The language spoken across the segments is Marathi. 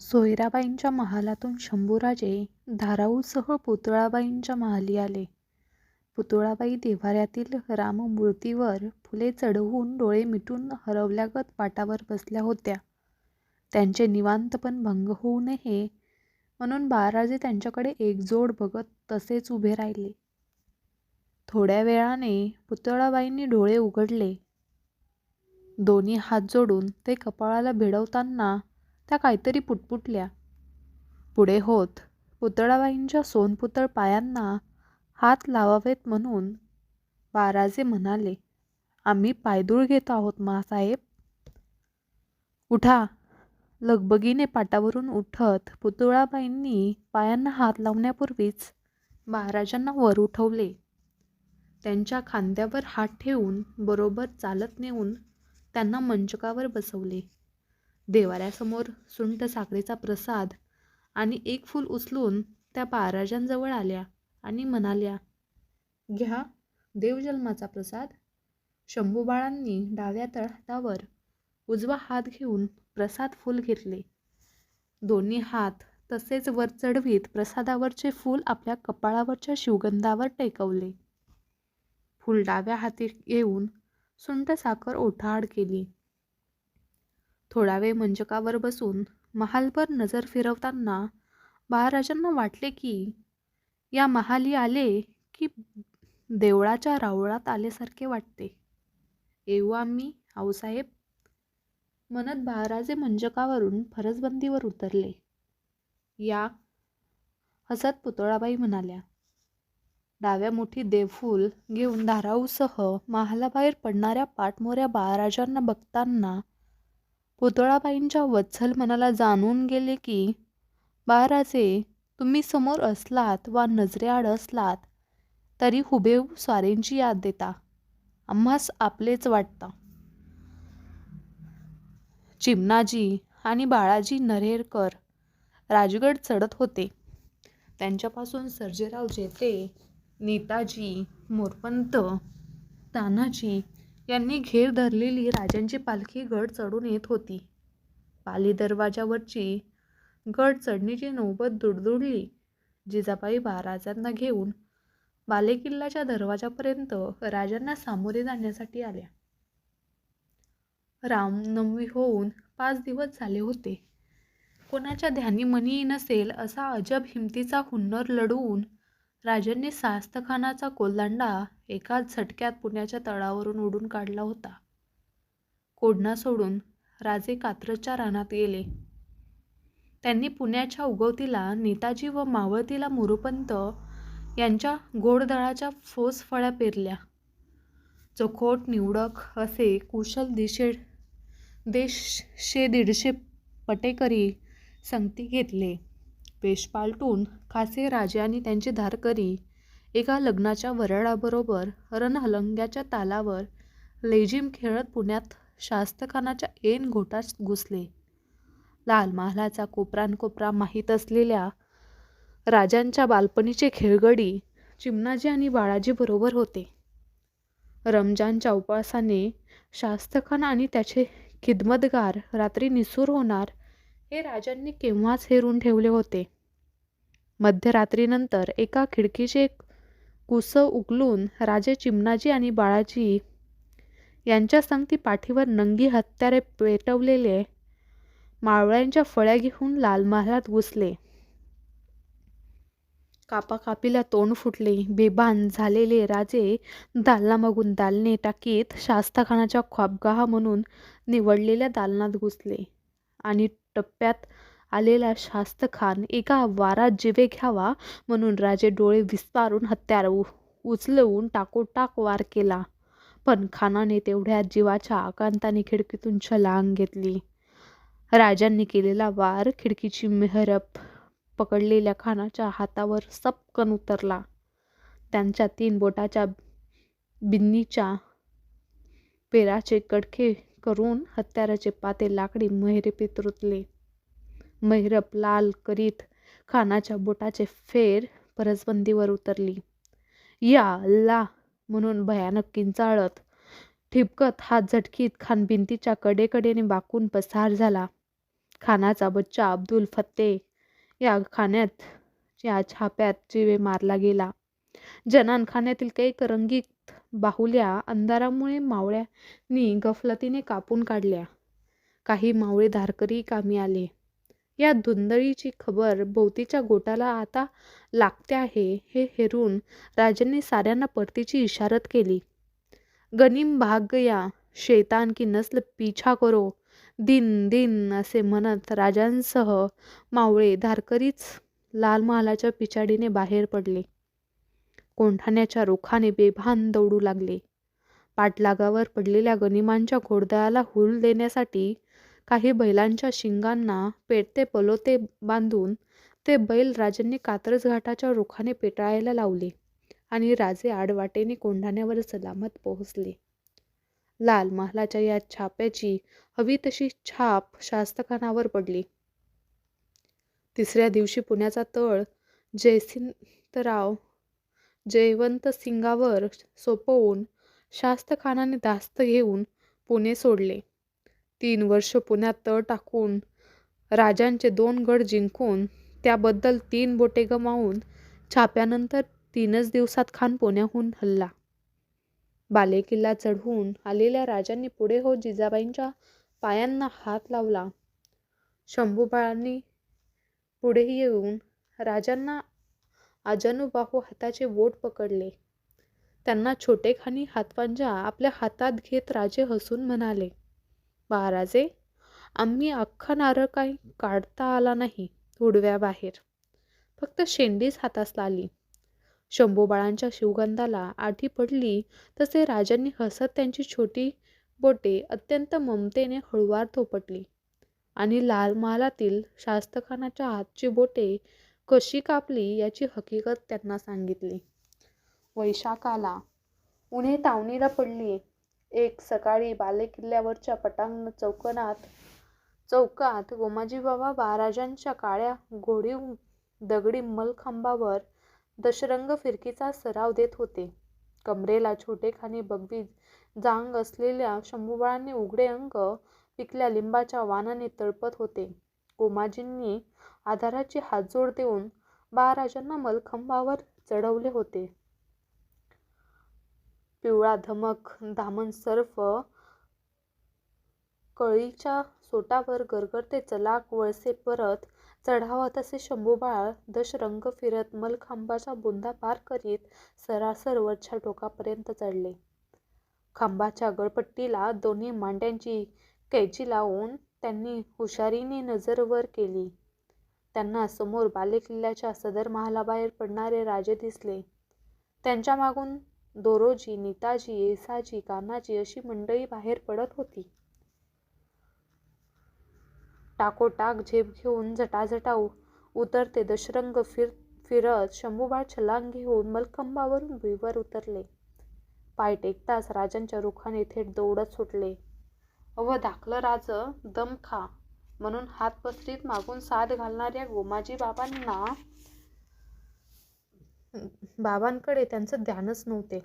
सोयराबाईंच्या महालातून शंभूराजे धाराऊसह पुतळाबाईंच्या महाली आले. पुतळाबाई देव्हाऱ्यातील राममूर्तीवर फुले चढवून डोळे मिटून हरवल्यागत पाटावर बसल्या होत्या. त्यांचे निवांतपण भंग होऊ नये म्हणून बाळराजे त्यांच्याकडे एकजोड बघत तसेच उभे राहिले. थोड्या वेळाने पुतळाबाईंनी डोळे उघडले. दोन्ही हात जोडून ते कपाळाला भिडवताना त्या काहीतरी पुटपुटल्या. पुढे होत पुतळाबाईंच्या सोनपुतळ पायांना हात लावावेत म्हणून बाळराजे म्हणाले, "आम्ही पायधूळ घेतो आहोत माँसाहेब." "उठा." लगबगीने पाटावरून उठत पुतळाबाईंनी पायांना हात लावण्यापूर्वीच बाळराजांना वर उठवले. त्यांच्या खांद्यावर हात ठेवून बरोबर चालत नेऊन त्यांना मंचकावर बसवले. देव्हाऱ्यासमोर सुंठ साखरेचा प्रसाद आणि एक फूल उचलून त्या बाळराजांजवळ आल्या आणि म्हणाल्या, "घ्या देवजन्माचा प्रसाद." शंभूबाळांनी डाव्या तळहातावर उजवा हात घेऊन प्रसाद फूल घेतले. दोन्ही हात तसेच वर चढवीत प्रसादावरचे फूल आपल्या कपाळावरच्या शिवगंधावर टेकवले. फूल डाव्या हाती येऊन सुंठ साखर ओठाआड केली. थोडा वेळ मंचकावर बसून महालवर नजर फिरवताना बाळराजांना वाटले की या महाली आले की देवळाच्या राऊळात आल्यासारखे वाटते. "येऊ आम्ही आऊसाहेब." म्हणत बाळराजे मंचकावरून फरसबंदीवर उतरले. "या." हसत पुतळाबाई म्हणाल्या. डाव्या मुठीत देवफूल घेऊन धाराऊसह महालाबाहेर पडणाऱ्या पाठमोऱ्या बाळराजांना बघताना पुतळाबाईंच्या वत्सल मनाला जाणून गेले की बाळराजे, तुम्ही समोर असलात वा नजरेआड असलात तरी हुबेहूब स्वारींची याद देता. आम्हास आपलेच वाटता. चिमणाजी आणि बाळाजी नरेरकर राजगड चढत होते. त्यांच्यापासून सर्जेराव जेते, नेताजी, मोरपंत, तानाजी यांनी घेर धरलेली राजांची पालखी गड चढून येत होती. पाली दरवाजावरची गड चढणीची नौबत दुडदुडली. जिजाबाई बाळराजांना घेऊन बालेकिल्ल्याच्या दरवाजापर्यंत राजांना सामोरे जाण्यासाठी आल्या. रामनवमी होऊन 5 दिवस झाले होते. कोणाच्या ध्यानी मनी नसेल असा अजब हिमतीचा हुन्नर लढवून राजांनी शास्तखानाचा कोलदांडा एकाच झटक्यात पुण्याच्या तळावरून ओढून काढला होता. कोढणा सोडून राजे कात्रजच्या रानात गेले. त्यांनी पुण्याच्या उगवतीला नेताजी व मावळतीला मोरोपंत यांच्या घोडदळाच्या फौजफळ्या पेरल्या. चोखोट निवडक असे कुशल 150-150 पटेकरी संगती घेतले. वेश पालटून खासे राजे आणि त्यांचे धारकरी एका लग्नाच्या वऱ्हाडाबरोबर रणहलंग्याच्या तालावर लेझीम खेळत पुण्यात शास्तखानाच्या ऐन घोटात घुसले. लाल महालाचा कोपरानकोपरा माहीत असलेल्या राजांच्या बालपणीचे खेळगडी चिमणाजी आणि बाळाजी बरोबर होते. रमजानच्या उपवासाने शास्तखान आणि त्याचे खिदमतगार रात्री निसूर होणार हे राजांनी केव्हाच हेरून ठेवले होते. मध्यरात्रीनंतर एका खिडकीचे कुसव उकलून राजे चिमणाजी आणि बाळाजी यांच्या संगती पाठीवर नंगी हत्यारे पेटवलेले मावळ्यांच्या फळ्या घेऊन लाल महालात घुसले. कापाकापीला तोंड फुटले. बेभान झालेले राजे दालनामागून दालने टाकीत शास्तखानाच्या ख्वाबगाह म्हणून निवडलेल्या दालनात घुसले आणि टप्प्यात आलेला शास्तखान एका वारात जीवे घ्यावा म्हणून राजे डोळे विस्फारून हत्यार उचलवून टाकोटाक वार केला. पण खानाने तेवढ्यात जीवाच्या आकांताने खिडकीतून छलांग घेतली. राजांनी केलेला वार खिडकीची मेहरब पकडलेल्या खानाच्या हातावर सपकन उतरला. त्यांच्या 3 बोटाच्या बिन्नीच्या पेराचे कडके करून हत्याराचे पाते लाकडी मेहरबीत रुतले. मेहरब लाल करीत खानाच्या बोटाचे फेर फरसबंदीवर उतरली. "या अल्ला!" म्हणून भयानक किंचाळत ठिबकत हात झटकीत खान भिंतीच्या कडेकडेने वाकून पसार झाला. खानाचा बच्चा अब्दुल फत्ते या छाप्यात जीवे मारला गेला. जनानखान्यातील कैक रंगीत बाहुल्या अंधारामुळे मावळ्यांनी गफलतीने कापून काढल्या. काही मावळे धारकरी कामी आले. या धुंदळीची खबर भोवतीच्या गोटाला आता लागते आहे हे हेरून राजांनी साऱ्यांना परतीची इशारत केली. गनीम भाग गया, शैतान की नस्ल पीछा करो, दिन दिन असे म्हणत राजांसह मावळे धारकरीच लाल महालाच्या पिछाडीने बाहेर पडले. कोंढाण्याच्या रोखाने बेभान दौडू लागले. पाठलागावर पडलेल्या गनिमांच्या घोडदळाला हूल देण्यासाठी काही बैलांच्या शिंगांना पेटते पलोते बांधून ते बैल राजांनी कात्रज घाटाच्या रोखाने पेटाळायला लावले आणि राजे आडवाटेने कोंढाण्यावर सलामत पोहोचले. लाल महालाच्या या छाप्याची हवी तशी छाप शास्तखानावर पडली. तिसऱ्या दिवशी पुण्याचा तळ जयवंतसिंगावर सोपवून शास्तखानाने दास्त घेऊन पुणे सोडले. 3 वर्ष पुण्यात तळ टाकून राजांचे 2 गड जिंकून त्याबद्दल 3 बोटे गमावून छाप्यानंतर 3च दिवसात खान पुण्याहून हलला. बालेकिल्ला चढवून आलेल्या राजांनी पुढे हो जिजाबाईंच्या पायांना हात लावला. शंभूबाळांनी पुढे येऊन राजांना आजानुबाहू हाताचे बोट पकडले. त्यांना छोटेखानी हातपंजा आपल्या हातात घेत राजे हसून म्हणाले, महाराजे, आम्ही अख्खा नारळ काही काढता आला नाही उडव्याबाहेर, फक्त शेंडीच हातास आली. शंभूबाळांच्या शिवगंधाला आठी पडली तसे राजांनी हसत त्यांची छोटी बोटे अत्यंत ममतेने हळुवार थोपटली आणि लाल महालातील शास्तखानाच्या हातची बोटे कशी कापली याची हकीकत त्यांना सांगितली. वैशाखाला उन्हे तावनीला पडली. एक सकाळी बालेकिल्ल्यावरच्या पटांगण चौकात गोमाजी बाबा महाराजांच्या काळ्या घोडीव दगडी मलखांबावर दशरंग फिरकीचा सराव देत होते. कमरेला छोटेखानी बगवी जांग असलेल्या शंभूबाळांनी उघडे अंग पिकल्या लिंबाच्या वाणाने तळपत होते. गोमाजींनी आधाराची हातजोड देऊन महाराजांना मलखांबावर चढवले होते. पिवळा धमक दामन सर्फ कळीच्या सोटावर गरगरते चलाक वळसे परत चढावा तसे शंभूबाळ दशरंग फिरत मलखांबाचा बुंदा पार करीत सरासर वरच्या टोकापर्यंत चढले. खांबाच्या गळपट्टीला दोन्ही मांड्यांची कैची लावून त्यांनी हुशारीने नजर वर केली. त्यांना समोर बालेकिल्ल्याच्या सदर महालाबाहेर पडणारे राजे दिसले. त्यांच्या मागून दोरोजी, नीताजी, येसाजी, कान्हाजी अशी मंडळी बाहेर पडत होती. टाकोटाक झेप घेऊन झटाझटा उतरते दशरंग फिरत शंभूबाळ छलांग घेऊन मलखांबावरून भुईवर उतरले. पाय टेकताच राजांच्या रुखाने थेट दौडत सुटले. अव धाकलं राज दम खा म्हणून हात पसरीत मागून साद घालणाऱ्या गोमाजी बाबांकडे त्यांचं ध्यानच नव्हते.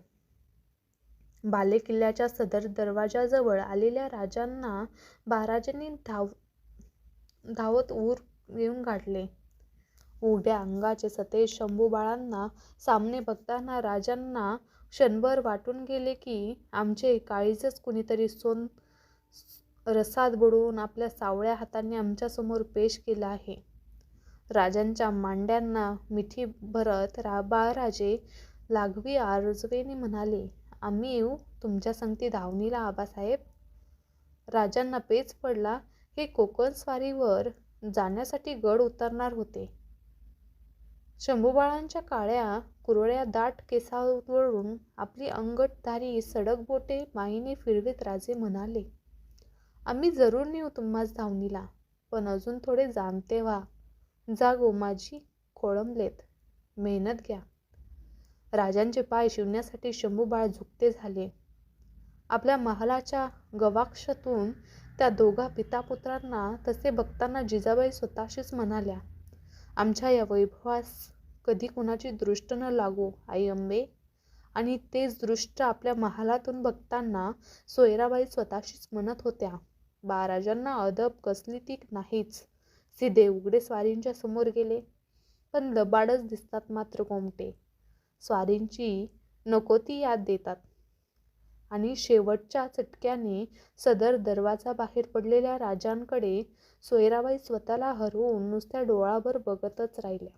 बालेकिल्ल्याच्या सदर दरवाजाजवळ आलेल्या राजांना महाराजांनी धावत ऊर येऊन गाठले. उघड्या अंगाचे सतेज शंभूबाळांना सामने बघताना राजांना क्षणभर वाटून गेले की आमचे काळीजच कुणीतरी सोन रसात बुडवून आपल्या सावळ्या हातांनी आमच्यासमोर पेश केलं आहे. राजांच्या मांड्यांना मिठी भरत बाळराजे लागवी आर्जवेने म्हणाले, आम्ही येऊ तुमच्या संगती धावणीला आबासाहेब. राजांना पेच पडला हे कोकण स्वारीवर जाण्यासाठी गड उतरणार होते. शंभूबाळांच्या काळ्या कुरळ्या दाट केसांवरून आपली अंगठधारी सडक बोटे मायेने फिरवीत राजे म्हणाले, आम्ही जरूर नेऊ तुम्हास धावणीला, पण अजून थोडे जाणते व्हा. जा गोमाजी खोळंबलेत, मेहनत घ्या. राजांचे पाय शिवण्यासाठी शंभूबाळ झुकते झाले. आपल्या महालाच्या गवाक्षातून त्या दोघा पितापुत्रांना तसे बघताना जिजाबाई स्वतःशीच म्हणाल्या, आमच्या या वैभवास कधी कुणाची दृष्ट न लागो आई अंबे. आणि तेच दृष्ट आपल्या महालातून बघताना सोयराबाई स्वतःशीच म्हणत होत्या, राजांना अदब कसली ती नाहीच. सीधे उघडे स्वारींच्या समोर गेले. पण लबाडच दिसतात मात्र गोमटे. स्वारींची नको ती याद देतात. आणि शेवटच्या चटक्याने सदर दरवाजा बाहेर पडलेल्या राजांकडे सोयराबाई स्वतःला हरवून नुसत्या डोळाभर बघतच राहिल्या.